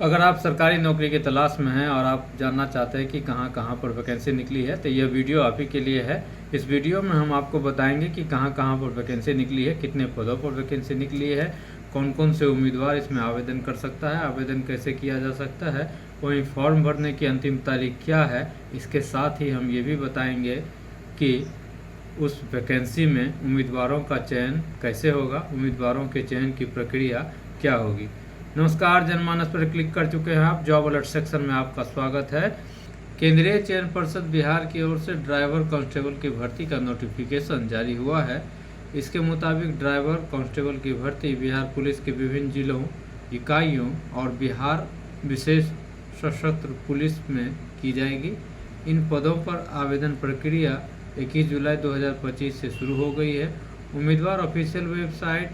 अगर आप सरकारी नौकरी की तलाश में हैं और आप जानना चाहते हैं कि कहां कहां पर वैकेंसी निकली है, तो यह वीडियो आप ही के लिए है। इस वीडियो में हम आपको बताएंगे कि कहां कहां पर वैकेंसी निकली है, कितने पदों पर वैकेंसी निकली है, कौन कौन से उम्मीदवार इसमें आवेदन कर सकता है, आवेदन कैसे किया जा सकता है, वहीं फॉर्म भरने की अंतिम तारीख क्या है। इसके साथ ही हम ये भी बताएंगे कि उस वैकेंसी में उम्मीदवारों का चयन कैसे होगा, उम्मीदवारों के चयन की प्रक्रिया क्या होगी। नमस्कार, जनमानस पर क्लिक कर चुके हैं आप। जॉब अलर्ट सेक्शन में आपका स्वागत है। केंद्रीय चयन परिषद बिहार की ओर से ड्राइवर कांस्टेबल की भर्ती का नोटिफिकेशन जारी हुआ है। इसके मुताबिक ड्राइवर कांस्टेबल की भर्ती बिहार पुलिस के विभिन्न जिलों, इकाइयों और बिहार विशेष सशस्त्र पुलिस में की जाएगी। इन पदों पर आवेदन प्रक्रिया 21 जुलाई 2025 से शुरू हो गई है। उम्मीदवार ऑफिशियल वेबसाइट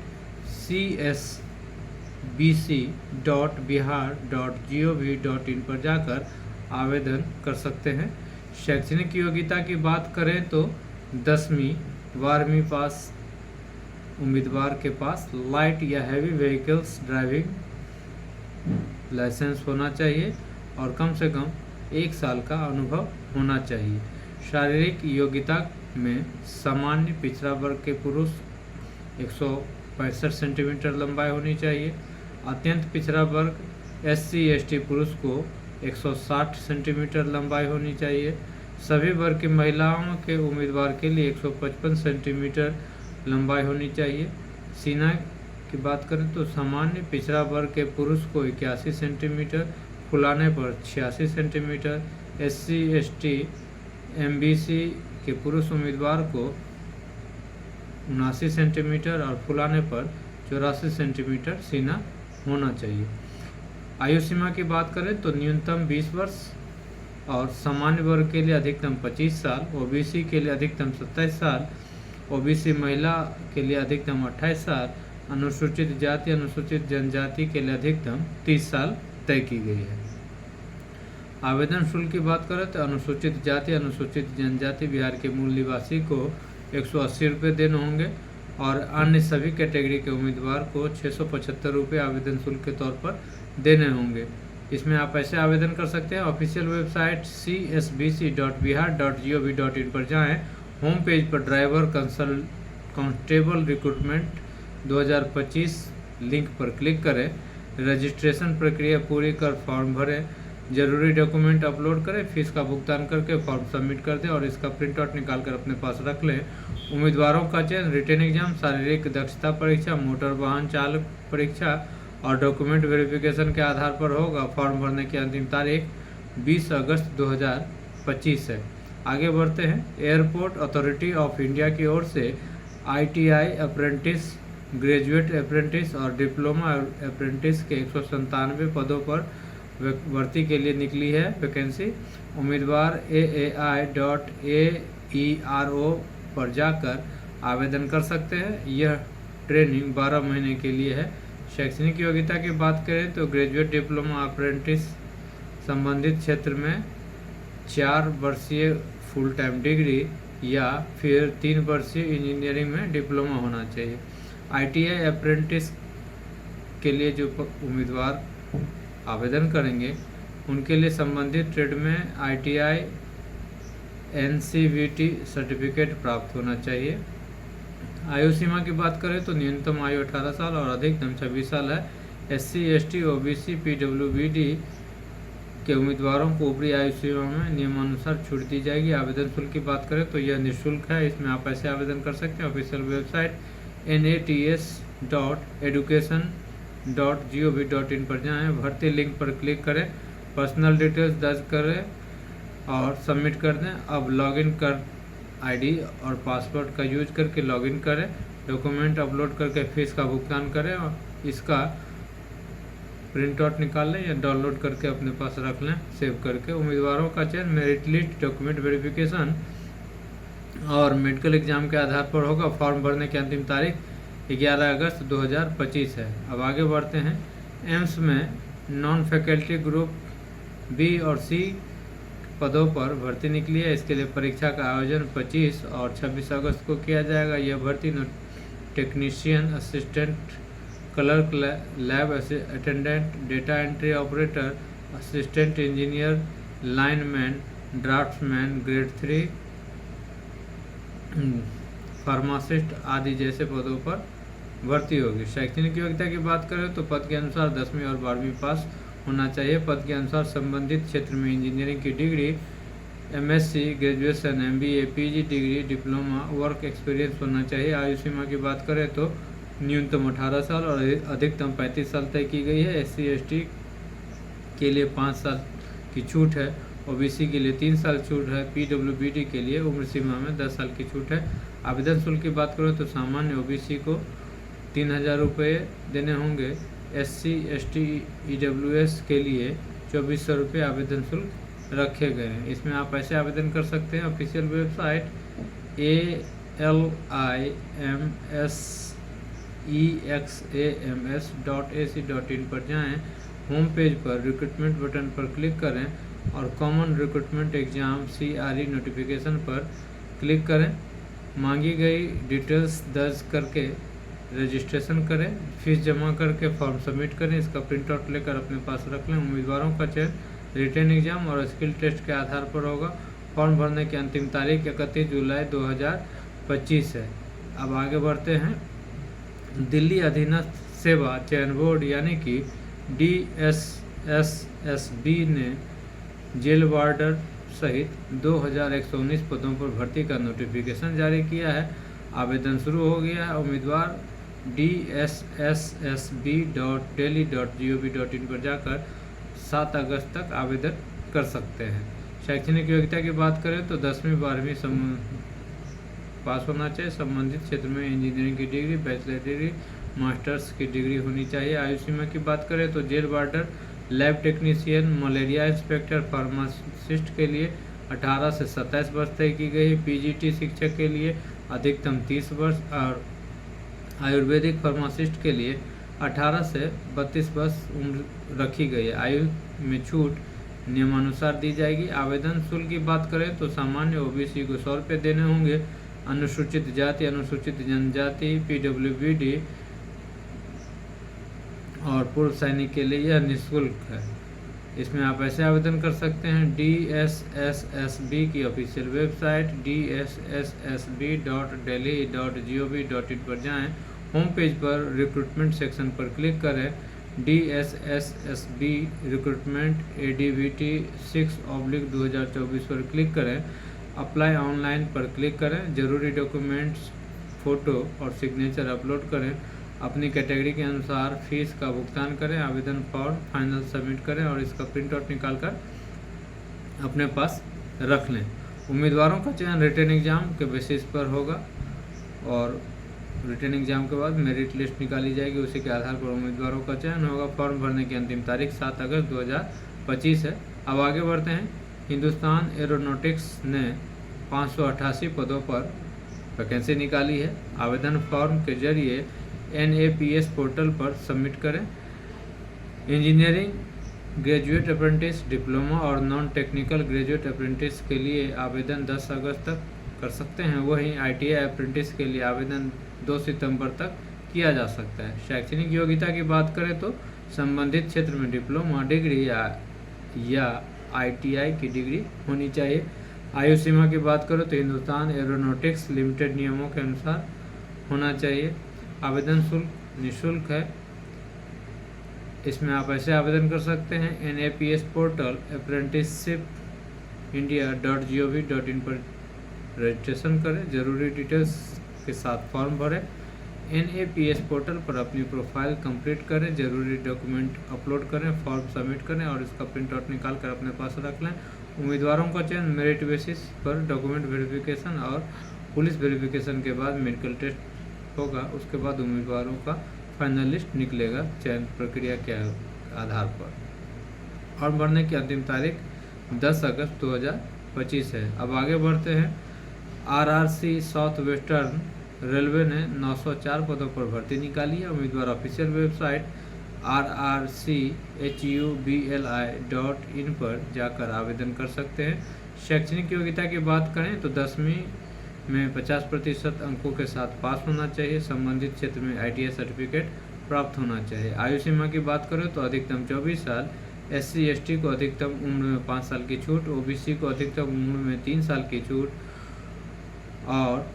csbc.bihar.gov.in पर जाकर आवेदन कर सकते हैं। शैक्षणिक योग्यता की बात करें तो 10वीं 12वीं पास उम्मीदवार के पास लाइट या हैवी व्हीकल्स ड्राइविंग लाइसेंस होना चाहिए और कम से कम 1 साल का अनुभव होना चाहिए। शारीरिक योग्यता में सामान्य पिछड़ा वर्ग के पुरुष 165 सेंटीमीटर लंबाई होनी चाहिए। अत्यंत पिछड़ा वर्ग SC/ST पुरुष को 160 सेंटीमीटर लंबाई होनी चाहिए। सभी वर्ग की महिलाओं के उम्मीदवार के लिए 155 सेंटीमीटर लंबाई होनी चाहिए। सीना की बात करें तो सामान्य पिछड़ा वर्ग के पुरुष को 81 सेंटीमीटर, फुलाने पर 86 सेंटीमीटर। SC/ST MBC के पुरुष उम्मीदवार को 79 सेंटीमीटर और फुलाने पर 84 सेंटीमीटर सीना होना चाहिए। आयु सीमा की बात करें तो न्यूनतम 20 वर्ष और सामान्य वर्ग के लिए अधिकतम 25 साल, OBC के लिए अधिकतम 27 साल, OBC महिला के लिए अधिकतम 28 साल, अनुसूचित जाति अनुसूचित जनजाति के लिए अधिकतम 30 साल तय की गई है। आवेदन शुल्क की बात करें तो अनुसूचित जाति अनुसूचित जनजाति बिहार के मूल निवासी को 180 रुपये देने होंगे और अन्य सभी कैटेगरी के उम्मीदवार को 675 रुपये आवेदन शुल्क के तौर पर देने होंगे। इसमें आप ऐसे आवेदन कर सकते हैं। ऑफिशियल वेबसाइट csbc.bihar.gov.in पर जाएं। होम पेज पर ड्राइवर कांस्टेबल रिक्रूटमेंट 2025 लिंक पर क्लिक करें। रजिस्ट्रेशन प्रक्रिया पूरी कर फॉर्म भरें। जरूरी डॉक्यूमेंट अपलोड करें, फीस का भुगतान करके फॉर्म सबमिट कर दें और इसका प्रिंट आउट निकाल कर अपने पास रख लें। उम्मीदवारों का चयन रिटन एग्जाम, शारीरिक दक्षता परीक्षा, मोटर वाहन चालक परीक्षा और डॉक्यूमेंट वेरिफिकेशन के आधार पर होगा। फॉर्म भरने की अंतिम तारीख 20 अगस्त 2025 है। आगे बढ़ते हैं। एयरपोर्ट अथॉरिटी ऑफ इंडिया की ओर से ITI अप्रेंटिस, ग्रेजुएट अप्रेंटिस और डिप्लोमा अप्रेंटिस के 197 पदों पर भर्ती के लिए निकली है वैकेंसी। उम्मीदवार aai.aero पर जाकर आवेदन कर सकते हैं। यह ट्रेनिंग 12 महीने के लिए है। शैक्षणिक योग्यता की बात करें तो ग्रेजुएट डिप्लोमा अप्रेंटिस संबंधित क्षेत्र में 4 वर्षीय फुल टाइम डिग्री या फिर 3 वर्षीय इंजीनियरिंग में डिप्लोमा होना चाहिए। ITI अप्रेंटिस के लिए जो उम्मीदवार आवेदन करेंगे उनके लिए संबंधित ट्रेड में ITI NCVT सर्टिफिकेट प्राप्त होना चाहिए। आयु सीमा की बात करें तो न्यूनतम आयु 18 साल और अधिकतम 26 साल है। SC/ST OBC PWBD के उम्मीदवारों को ऊपरी आयु सीमा में नियमानुसार छूट दी जाएगी। आवेदन शुल्क की बात करें तो यह निःशुल्क है। इसमें आप ऐसे आवेदन कर सकते हैं। ऑफिशियल वेबसाइट nats.education.gov.in पर जाएं। भर्ती लिंक पर क्लिक करें, पर्सनल डिटेल्स दर्ज करें और सबमिट कर दें। अब लॉगिन कर ID और पासवर्ड का यूज करके लॉगिन करें। डॉक्यूमेंट अपलोड करके फीस का भुगतान करें और इसका प्रिंट आउट निकाल लें या डाउनलोड करके अपने पास रख लें सेव करके। उम्मीदवारों का चयन मेरिट लिस्ट, डॉक्यूमेंट वेरिफिकेशन और मेडिकल एग्जाम के आधार पर होगा। फॉर्म भरने की अंतिम तारीख 11 अगस्त 2025 है। अब आगे बढ़ते हैं। एम्स में नॉन फैकल्टी ग्रुप B और C पदों पर भर्ती निकली है। इसके लिए परीक्षा का आयोजन 25 और 26 अगस्त को किया जाएगा। यह भर्ती technician, assistant clerk, lab attendant, data entry operator, assistant engineer, lineman, draughtsman, grade 3 pharmacist आदि जैसे पदों पर भर्ती होगी। शैक्षणिक योग्यता की बात करें तो पद के अनुसार 10वीं और 12वीं पास होना चाहिए। पद के अनुसार संबंधित क्षेत्र में इंजीनियरिंग की degree, MSc, graduation, MBA, PG degree, diploma, work experience होना चाहिए। आयु सीमा की बात करें तो न्यूनतम 18 साल और अधिकतम 35 साल तय की गई है। एससी एसटी के लिए 5 साल की छूट है, ओबीसी के लिए 3 साल छूट है, पीडब्ल्यूबीडी के लिए उम्र सीमा में 10 साल की छूट है। आवेदन शुल्क की बात करें तो सामान्य ओबीसी को 3000 रुपये देने होंगे। एससी एसटी ईडब्ल्यूएस के लिए 2400 रुपये आवेदन शुल्क रखे गए हैं। इसमें आप ऐसे आवेदन कर सकते हैं। ऑफिशियल वेबसाइट ALIMSEXAMS.AC.in पर जाएं। होम पेज पर रिक्रूटमेंट बटन पर क्लिक करें और common recruitment exam CRE notification पर क्लिक करें। मांगी गई डिटेल्स दर्ज करके रजिस्ट्रेशन करें, फीस जमा करके फॉर्म सबमिट करें। इसका प्रिंट आउट लेकर अपने पास रख लें। उम्मीदवारों का चयन रिटन एग्जाम और स्किल टेस्ट के आधार पर होगा। फॉर्म भरने की अंतिम तारीख 31 जुलाई 2025 है। अब आगे बढ़ते हैं। दिल्ली अधीनस्थ सेवा चयन बोर्ड यानी कि DSSSB ने जेल वार्डर सहित 2119 पदों पर भर्ती का नोटिफिकेशन जारी किया है। आवेदन शुरू हो गया है। उम्मीदवार DSSSB.delhi.gov.in पर जाकर 7 अगस्त तक आवेदन कर सकते हैं। शैक्षणिक योग्यता की बात करें तो 10वीं 12वीं पास होना चाहिए। संबंधित क्षेत्र में इंजीनियरिंग की डिग्री, बैचलर डिग्री, मास्टर्स की डिग्री होनी चाहिए। आयु सीमा की बात करें तो jail warder, lab technician, malaria inspector, pharmacist के लिए 18 से 27 वर्ष तय की गई। पीजीटी शिक्षक के लिए अधिकतम 30 वर्ष और आयुर्वेदिक फार्मासिस्ट के लिए 18 से 32 वर्ष उम्र रखी गई है। आयु में छूट नियमानुसार दी जाएगी। आवेदन शुल्क की बात करें तो सामान्य ओबीसी को 100 रुपये देने होंगे। अनुसूचित जाति, अनुसूचित जनजाति, पीडब्ल्यूबीडी और पूर्व सैनिक के लिए यह निःशुल्क है। इसमें आप ऐसे आवेदन कर सकते हैं। DSSSB की ऑफिशियल वेबसाइट DSSSB.delhi.gov.in पर जाएं। होम पेज पर रिक्रूटमेंट सेक्शन पर क्लिक करें। DSSSB रिक्रूटमेंट ADVT 6/2024 पर क्लिक करें। अप्लाई ऑनलाइन पर क्लिक करें। जरूरी डॉक्यूमेंट्स, फ़ोटो और सिग्नेचर अपलोड करें। अपनी कैटेगरी के अनुसार फीस का भुगतान करें। आवेदन फॉर्म फाइनल सबमिट करें और इसका प्रिंट आउट निकाल कर अपने पास रख लें। उम्मीदवारों का चयन रिटन एग्जाम के बेसिस पर होगा और रिटन एग्जाम के बाद मेरिट लिस्ट निकाली जाएगी। उसी के आधार पर उम्मीदवारों का चयन होगा। फॉर्म भरने की अंतिम तारीख 7 अगस्त 2025 है। अब आगे बढ़ते हैं। हिंदुस्तान एरोनॉटिक्स ने 588 पदों पर वैकेंसी निकाली है। आवेदन फॉर्म के जरिए NAPS पोर्टल पर सबमिट करें। इंजीनियरिंग, ग्रेजुएट अप्रेंटिस, डिप्लोमा और नॉन टेक्निकल ग्रेजुएट अप्रेंटिस के लिए आवेदन 10 अगस्त तक कर सकते हैं। वहीं ITI अप्रेंटिस के लिए आवेदन 2 सितंबर तक किया जा सकता है। शैक्षणिक योग्यता की बात करें तो संबंधित क्षेत्र में डिप्लोमा डिग्री या ITI की डिग्री होनी चाहिए। आयु सीमा की बात करो तो हिंदुस्तान एरोनॉटिक्स लिमिटेड नियमों के अनुसार होना चाहिए। आवेदन शुल्क निःशुल्क है। इसमें आप ऐसे आवेदन कर सकते हैं। NAPS पोर्टल apprenticeshipindia.gov.in पर रजिस्ट्रेशन करें। जरूरी डिटेल्स के साथ फॉर्म भरें। NAPS पोर्टल पर अपनी प्रोफाइल कंप्लीट करें। जरूरी डॉक्यूमेंट अपलोड करें, फॉर्म सबमिट करें और इसका प्रिंट आउट निकाल कर अपने पास रख लें। उम्मीदवारों का चयन मेरिट बेसिस पर डॉक्यूमेंट वेरिफिकेशन और पुलिस वेरिफिकेशन के बाद मेडिकल टेस्ट होगा। उसके बाद उम्मीदवारों का फाइनल लिस्ट निकलेगा चयन प्रक्रिया के आधार पर। फॉर्म भरने की अंतिम तारीख 10 अगस्त 2025 है। अब आगे बढ़ते हैं। RRC साउथ वेस्टर्न रेलवे ने 904 पदों पर भर्ती निकाली है। उम्मीदवार ऑफिशियल वेबसाइट rrchubli.in पर जाकर आवेदन कर सकते हैं। शैक्षणिक योग्यता की बात करें तो 10वीं में 50% अंकों के साथ पास होना चाहिए। संबंधित क्षेत्र में ITI सर्टिफिकेट प्राप्त होना चाहिए। आयु सीमा की बात करें तो अधिकतम 24 साल, SC/ST को अधिकतम उम्र में 5 साल की छूट, OBC को अधिकतम उम्र में 3 साल की छूट और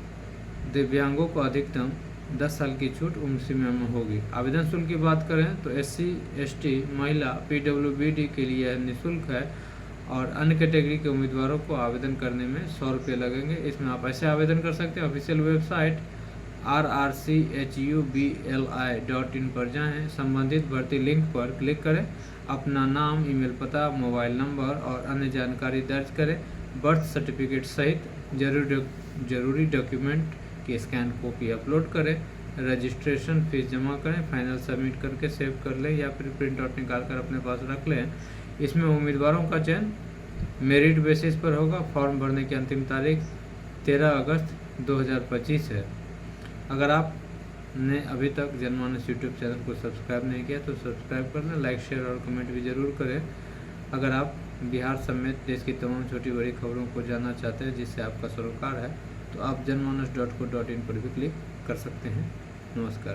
दिव्यांगों को अधिकतम 10 साल की छूट उम्र सीमा में होगी। आवेदन शुल्क की बात करें तो SC/ST महिला PWBD के लिए यह निःशुल्क है और अन्य कैटेगरी के उम्मीदवारों को आवेदन करने में 100 रुपये लगेंगे। इसमें आप ऐसे आवेदन कर सकते हैं, ऑफिशियल वेबसाइट rrchubli.in पर जाएं, संबंधित भर्ती लिंक पर क्लिक करें, अपना नाम, ईमेल पता, मोबाइल नंबर और अन्य जानकारी दर्ज करें, बर्थ सर्टिफिकेट सहित जरूरी डॉक्यूमेंट की स्कैन कॉपी अपलोड करें, रजिस्ट्रेशन फीस जमा करें, फाइनल सबमिट करके सेव कर लें या फिर प्रिंट आउट निकाल कर अपने पास रख लें। इसमें उम्मीदवारों का चयन मेरिट बेसिस पर होगा। फॉर्म भरने की अंतिम तारीख 13 अगस्त 2025 है। अगर आपने अभी तक जनमानस यूट्यूब चैनल को सब्सक्राइब नहीं किया तो सब्सक्राइब कर लें, लाइक शेयर और कमेंट भी ज़रूर करें। अगर आप बिहार समेत देश की तमाम छोटी बड़ी खबरों को जानना चाहते हैं जिससे आपका सरोकार है तो आप जनमानस.co.in पर भी क्लिक कर सकते हैं। नमस्कार।